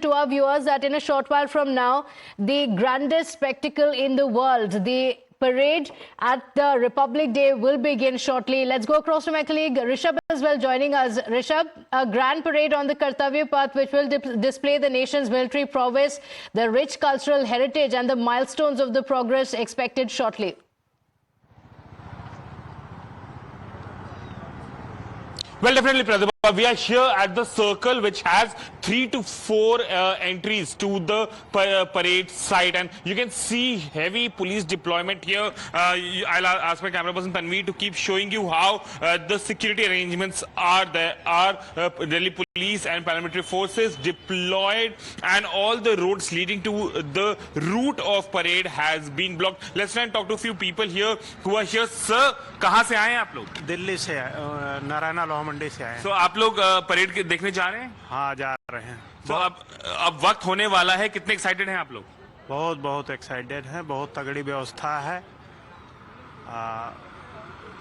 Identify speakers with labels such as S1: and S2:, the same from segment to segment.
S1: to our viewers that in a short while from now, the grandest spectacle in the world, the parade at the Republic Day, will begin shortly. Let's go across to my colleague Rishabh as well, joining us. Rishabh, a grand parade on the Kartavya Path which will display the nation's military prowess, the rich cultural heritage and the milestones of the progress expected shortly.
S2: Well, definitely, Pratibha. We are here at the circle which has 3 to 4 entries to the parade site, and you can see heavy police deployment here. I'll ask my camera person Tanvi to keep showing you how the security arrangements are there. Delhi police and paramilitary forces deployed, and all the roads leading to the route of parade has been blocked. Let's try and talk to a few people here who are here. Sir, कहाँ से आए हैं आप लोग?
S3: दिल्ली से नारायणा लोहा मंडी से आए।
S2: So आप लोग परेड देखने जा रहे हैं?
S3: हाँ, जा रहे हैं।
S2: तो अब वक्त होने वाला है, कितने एक्साइटेड हैं आप लोग?
S3: बहुत एक्साइटेड हैं, बहुत तगड़ी व्यवस्था है।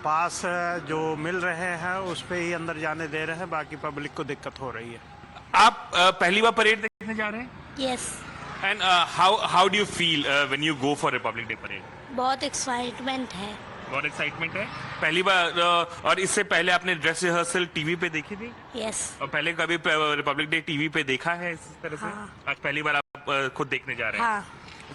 S3: पास जो मिल रहे हैं उस पे ही अंदर जाने दे रहे हैं, बाकी पब्लिक को दिक्कत हो रही है।
S2: आप पहली बार परेड देखने जा रहे हैं?
S4: Yes.
S2: And how do you feel when you go for Republic day parade?
S4: बहुत एक्साइटमेंट है।
S2: बहुत एक्साइटमेंट है। पहली बार और इससे पहले आपने ड्रेस रिहर्सल टीवी पे देखी थी?
S4: यस।
S2: और पहले कभी रिपब्लिक डे टीवी पे देखा है इस तरह से?
S4: हाँ।
S2: आज पहली बार आप खुद देखने जा रहे हैं?
S4: हाँ।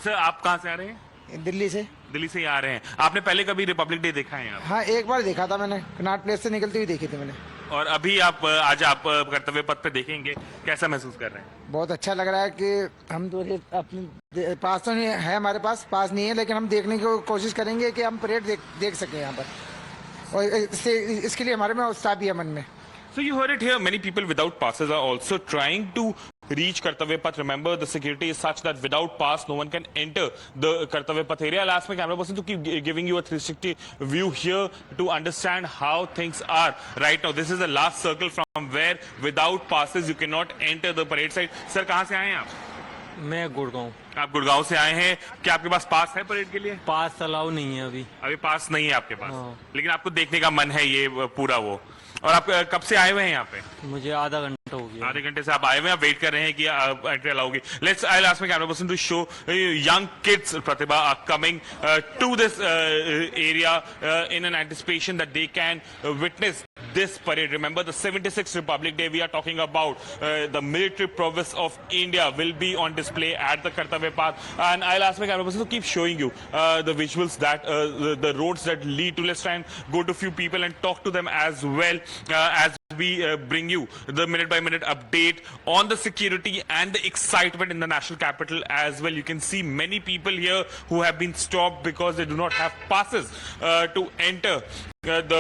S2: सर, आप कहाँ से आ रहे हैं?
S5: दिल्ली से।
S2: दिल्ली से ही आ रहे हैं। आपने पहले कभी रिपब्लिक डे देखा है यहाँ?
S5: हाँ, एक बार देखा था मैंने, कनॉट प्लेस से निकलती हुई देखी थी मैंने।
S2: और अभी आज आप कर्तव्य पथ पे देखेंगे, कैसा महसूस कर रहे हैं?
S5: बहुत अच्छा लग रहा है कि हम तो अपने पास तो नहीं है, हमारे पास नहीं है, लेकिन हम देखने की कोशिश करेंगे कि हम परेड देख सकें यहाँ पर, और इसके लिए हमारे में उत्साह भी है मन में।
S2: So you heard it here. Many people without passes are also trying to reach Kartavya Path. Remember, the security is such that without pass, no one can enter the Kartavya Path area. I'll ask my camera person to keep giving you a 360 view here to understand how things are right now. This is the last circle from where, without passes, you cannot enter the parade site. Sir, कहाँ से आए हैं आप?
S6: मैं गुड़गांव।
S2: आप गुड़गांव से आए हैं। क्या आपके पास पास है परेड के लिए?
S6: पास अलाउ नहीं है अभी
S2: पास नहीं है आपके पास।
S6: हाँ।
S2: लेकिन आपको देखने का मन है ये पूरा वो। और आप कब से आए हुए हैं यहाँ पे?
S6: मुझे आधा घंटा हो गया।
S2: आधे घंटे से आप आए हुए हैं, आप वेट कर रहे हैं कि एंट्री अलाउ होगी। Let's I ask my camera person to show young kids pratibha are coming to this area in an anticipation that they can witness this parade. Remember, the 76th Republic Day we are talking about, the military prowess of India will be on display at the Kartavya Path. And I'll ask my camera person to keep showing you the visuals that the roads that lead to. Let's try and go to a few people and talk to them as well as we bring you the minute-by-minute update on the security and the excitement in the national capital as well. You can see many people here who have been stopped because they do not have passes to enter the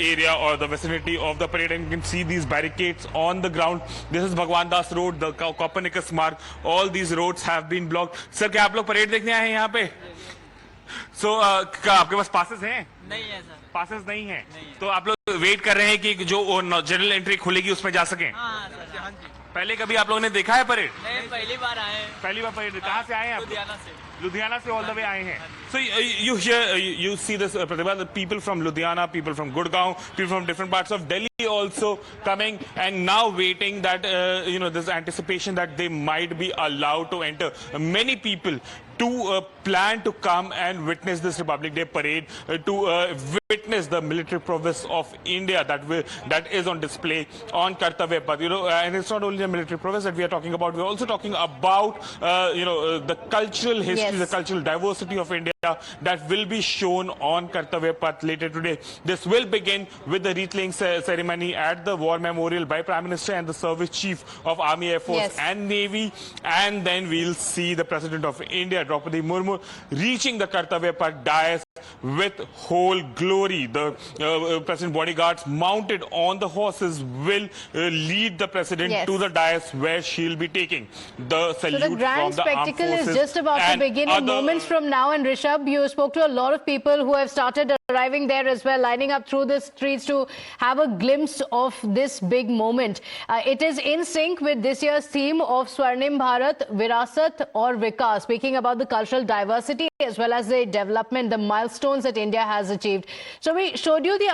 S2: area or the vicinity of the parade, and you can see these barricades on the ground. This is Bhagwan Das Road, the Copernicus Marg. All these roads have been blocked. Sir, क्या आप लोग parade देखने आए हैं यहाँ पे? So, क्या आपके पास passes हैं?
S6: नहीं है सर।
S2: पासेस नहीं है, तो आप लोग वेट कर रहे हैं कि जो जनरल एंट्री खुलेगी उसमें जा सकें?
S6: हाँ सर। हाँ जी।
S2: पहले कभी आप लोगों ने देखा है परेड?
S6: नहीं, पहली बार आए हैं।
S2: पहली बार परेड। कहाँ से आए हैं आप?
S6: लुधियाना से।
S2: लुधियाना से ऑल द वे आए हैं। So you see this Pratibha, the people from Ludhiana, people from Gurgaon, people from different parts of Delhi also coming and now waiting that there's anticipation that they might be allowed to enter. Many people to plan to come and witness this Republic Day parade, to witness the military prowess of India that is on display on Kartavya Path. And it's not only the military prowess that we are talking about. We're also talking about the cultural history,
S1: Yes.
S2: the cultural diversity of India that will be shown on Kartavya Path later today. This will begin with the wreath-laying ceremony at the War Memorial by Prime Minister and the Service Chief of Army, Air Force
S1: Yes.
S2: and Navy. And then we'll see the President of India, Draupadi Murmu, reaching the Kartavya Path dais with whole glory. The President bodyguards mounted on the horses will lead the President
S1: Yes.
S2: to the dais where she'll be taking the salute
S1: So the grand
S2: from the armed
S1: spectacle is
S2: forces
S1: just about to
S2: and
S1: begin in
S2: other-
S1: moments from now. And Rishabh, you spoke to a lot of people who have started arriving there as well, lining up through the streets to have a glimpse of this big moment. It is in sync with this year's theme of Swarnim Bharat, Virasat or Vikas, speaking about the cultural diversity as well as the development, the milestones that India has achieved. So we showed you the